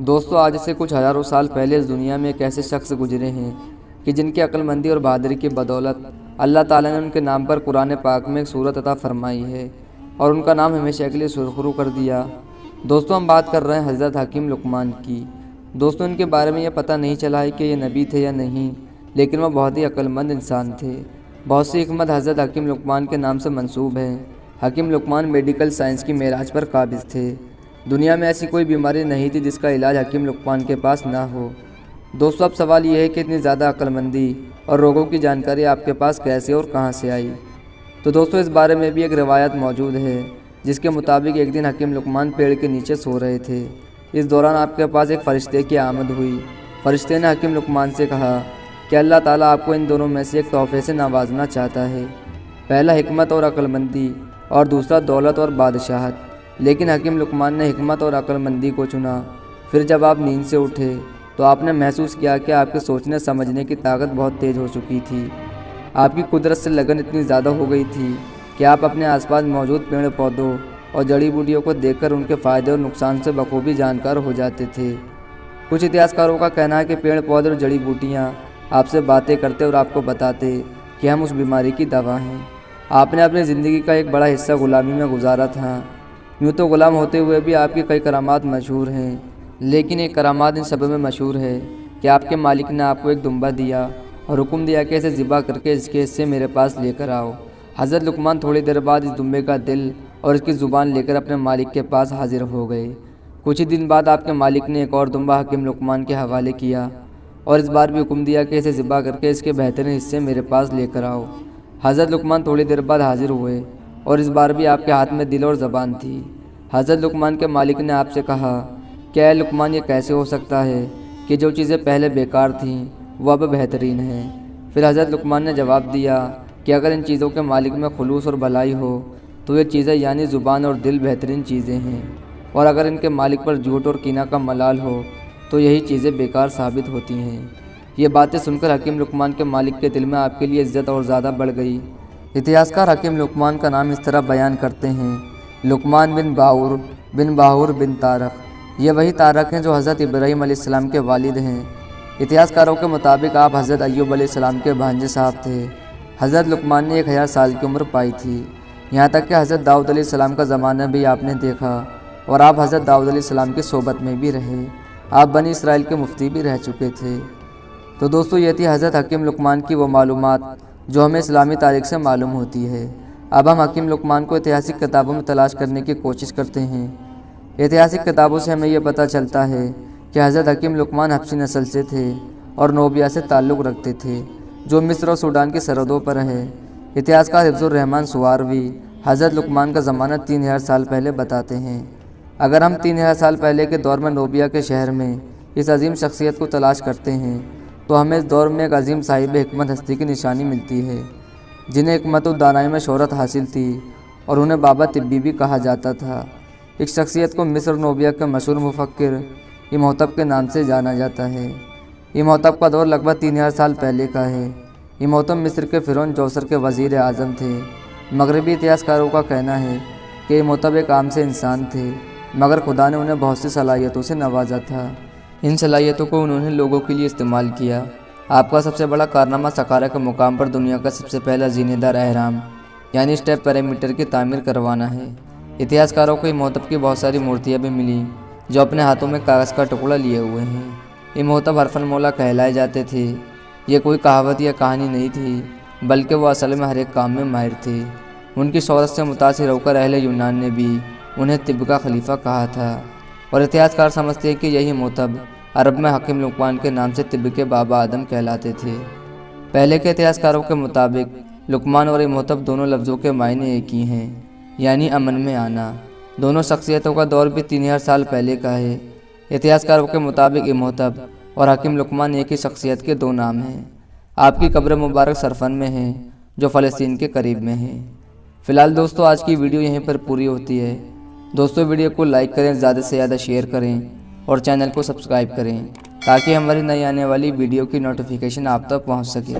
دوستو آج سے کچھ ہزاروں سال پہلے اس دنیا میں ایک ایسے شخص گزرے ہیں کہ جن کی عقل مندی اور بہادری کی بدولت اللہ تعالیٰ نے ان کے نام پر قرآن پاک میں ایک سورت عطا فرمائی ہے اور ان کا نام ہمیشہ کے لیے سرخرو کر دیا۔ دوستو ہم بات کر رہے ہیں حضرت حکیم لقمان کی۔ دوستو ان کے بارے میں یہ پتہ نہیں چلا ہے کہ یہ نبی تھے یا نہیں، لیکن وہ بہت ہی عقل مند انسان تھے۔ بہت سی حکمت حضرت حکیم لقمان کے نام سے منسوب ہے۔ حکیم لقمان میڈیکل سائنس کی معراج پر قابض تھے۔ دنیا میں ایسی کوئی بیماری نہیں تھی جس کا علاج حکیم لقمان کے پاس نہ ہو۔ دوستو اب سوال یہ ہے کہ اتنی زیادہ عقل مندی اور روگوں کی جانکاری آپ کے پاس کیسے اور کہاں سے آئی؟ تو دوستو اس بارے میں بھی ایک روایت موجود ہے جس کے مطابق ایک دن حکیم لقمان پیڑ کے نیچے سو رہے تھے۔ اس دوران آپ کے پاس ایک فرشتے کی آمد ہوئی۔ فرشتے نے حکیم لقمان سے کہا کہ اللہ تعالیٰ آپ کو ان دونوں میں سے ایک تحفے سے نوازنا چاہتا ہے، پہلا حکمت اور عقل مندی اور دوسرا دولت اور بادشاہت۔ لیکن حکیم لقمان نے حکمت اور عقل مندی کو چنا۔ پھر جب آپ نیند سے اٹھے تو آپ نے محسوس کیا کہ آپ کے سوچنے سمجھنے کی طاقت بہت تیز ہو چکی تھی۔ آپ کی قدرت سے لگن اتنی زیادہ ہو گئی تھی کہ آپ اپنے آس پاس موجود پیڑ پودوں اور جڑی بوٹیوں کو دیکھ کر ان کے فائدے اور نقصان سے بخوبی جانکار ہو جاتے تھے۔ کچھ اتہاسکاروں کا کہنا ہے کہ پیڑ پودے اور جڑی بوٹیاں آپ سے باتیں کرتے اور آپ کو بتاتے کہ ہم اس بیماری کی دوا ہیں۔ آپ نے اپنی زندگی کا ایک بڑا حصہ غلامی میں گزارا تھا۔ یوں تو غلام ہوتے ہوئے بھی آپ کی کئی کرامات مشہور ہیں، لیکن ایک کرامات ان سب میں مشہور ہے کہ آپ کے مالک نے آپ کو ایک دمبا دیا اور حکم دیا کہ اسے ذبح کر کے اس کے حصے میرے پاس لے کر آؤ۔ حضرت لقمان تھوڑی دیر بعد اس دمبے کا دل اور اس کی زبان لے کر اپنے مالک کے پاس حاضر ہو گئے۔ کچھ ہی دن بعد آپ کے مالک نے ایک اور دمبا حکیم لقمان کے حوالے کیا اور اس بار بھی حکم دیا کہ اسے ذبح کر کے اس کے بہترین حصے میرے پاس لے کر آؤ۔ حضرت لقمان تھوڑی دیر بعد حاضر ہوئے اور اس بار بھی آپ کے ہاتھ میں دل اور زبان تھی۔ حضرت لقمان کے مالک نے آپ سے کہا کہ اے لقمان، یہ کیسے ہو سکتا ہے کہ جو چیزیں پہلے بیکار تھیں وہ اب بہترین ہیں؟ پھر حضرت لقمان نے جواب دیا کہ اگر ان چیزوں کے مالک میں خلوص اور بھلائی ہو تو یہ چیزیں یعنی زبان اور دل بہترین چیزیں ہیں، اور اگر ان کے مالک پر جھوٹ اور کینہ کا ملال ہو تو یہی چیزیں بیکار ثابت ہوتی ہیں۔ یہ باتیں سن کر حکیم لقمان کے مالک کے دل میں آپ کے لیے عزت اور زیادہ بڑھ گئی۔ اتہاسکار حکیم لقمان کا نام اس طرح بیان کرتے ہیں: لقمان بن باہور بن طارق۔ یہ وہی طارق ہیں جو حضرت ابراہیم علیہ السلام کے والد ہیں۔ اتہاسکاروں کے مطابق آپ حضرت ایوب علیہ السلام کے بھانجے صاحب تھے۔ حضرت لقمان نے 1000 سال کی عمر پائی تھی، یہاں تک کہ حضرت داؤد علیہ السلام کا زمانہ بھی آپ نے دیکھا اور آپ حضرت داؤد علیہ السلام کی صحبت میں بھی رہے۔ آپ بنی اسرائیل کے مفتی بھی رہ چکے تھے۔ تو دوستو یہ تھی حضرت حکیم لقمان کی وہ معلومات جو ہمیں اسلامی تاریخ سے معلوم ہوتی ہے۔ اب ہم حکیم لقمان کو ایتہاسک کتابوں میں تلاش کرنے کی کوشش کرتے ہیں۔ ایتہاسک کتابوں سے ہمیں یہ پتہ چلتا ہے کہ حضرت حکیم لقمان حبشی نسل سے تھے اور نوبیا سے تعلق رکھتے تھے جو مصر اور سوڈان کی سرحدوں پر ہے۔ اتہاسکار حفظ الرحمن سواروی حضرت لقمان کا زمانہ 3000 سال پہلے بتاتے ہیں۔ اگر ہم 3000 سال پہلے کے دور میں نوبیا کے شہر میں اس عظیم شخصیت کو تلاش کرتے ہیں تو ہمیں اس دور میں ایک عظیم صاحب حکمت ہستی کی نشانی ملتی ہے جنہیں حکمت و دانائی میں شہرت حاصل تھی اور انہیں بابا طبی بھی کہا جاتا تھا۔ اس شخصیت کو مصر نوبیا کے مشہور مفکر امہوتب کے نام سے جانا جاتا ہے۔ امہوتب کا دور لگ بھگ 3000 سال پہلے کا ہے۔ امہوتب مصر کے فرعون جوسر کے وزیر اعظم تھے۔ مغربی اتہاسکاروں کا کہنا ہے کہ امہوتب ایک عام سے انسان تھے، مگر خدا نے انہیں بہت سی صلاحیتوں سے نوازا تھا۔ ان صلاحیتوں کو انہوں نے لوگوں کے لیے استعمال کیا۔ آپ کا سب سے بڑا کارنامہ سقارہ کے مقام پر دنیا کا سب سے پہلا زینے دار اہرام یعنی اسٹیپ پیرامیٹر کی تعمیر کروانا ہے۔ اتہاسکاروں کو امہوتب کی بہت ساری مورتیاں بھی ملیں جو اپنے ہاتھوں میں کاغذ کا ٹکڑا لیے ہوئے ہیں۔ امہوتب حرف المولا کہلائے جاتے تھے۔ یہ کوئی کہاوت یا کہانی نہیں تھی، بلکہ وہ اصل میں ہر ایک کام میں ماہر تھے۔ ان کی شہرت سے متاثر ہو کر اہل یونان نے بھی انہیں طب کا خلیفہ کہا تھا، اور اتہاسکار سمجھتے ہیں کہ یہی امہوتب عرب میں حکیم لقمان کے نام سے طب کے بابا آدم کہلاتے تھے۔ پہلے کے اتہاسکاروں کے مطابق لقمان اور امہوتب دونوں لفظوں کے معنی ایک ہی ہیں، یعنی امن میں آنا۔ دونوں شخصیتوں کا دور بھی 3000 سال پہلے کا ہے۔ اتہاسکاروں کے مطابق امہوتب اور حکیم لقمان ایک ہی شخصیت کے دو نام ہیں۔ آپ کی قبر مبارک سرفن میں ہے جو فلسطین کے قریب میں ہے۔ فی الحال دوستو آج کی ویڈیو یہیں پر پوری ہوتی ہے۔ دوستو ویڈیو کو لائک کریں، زیادہ سے زیادہ شیئر کریں اور چینل کو سبسکرائب کریں تاکہ ہماری نئی آنے والی ویڈیو کی نوٹیفیکیشن آپ تک پہنچ سکے۔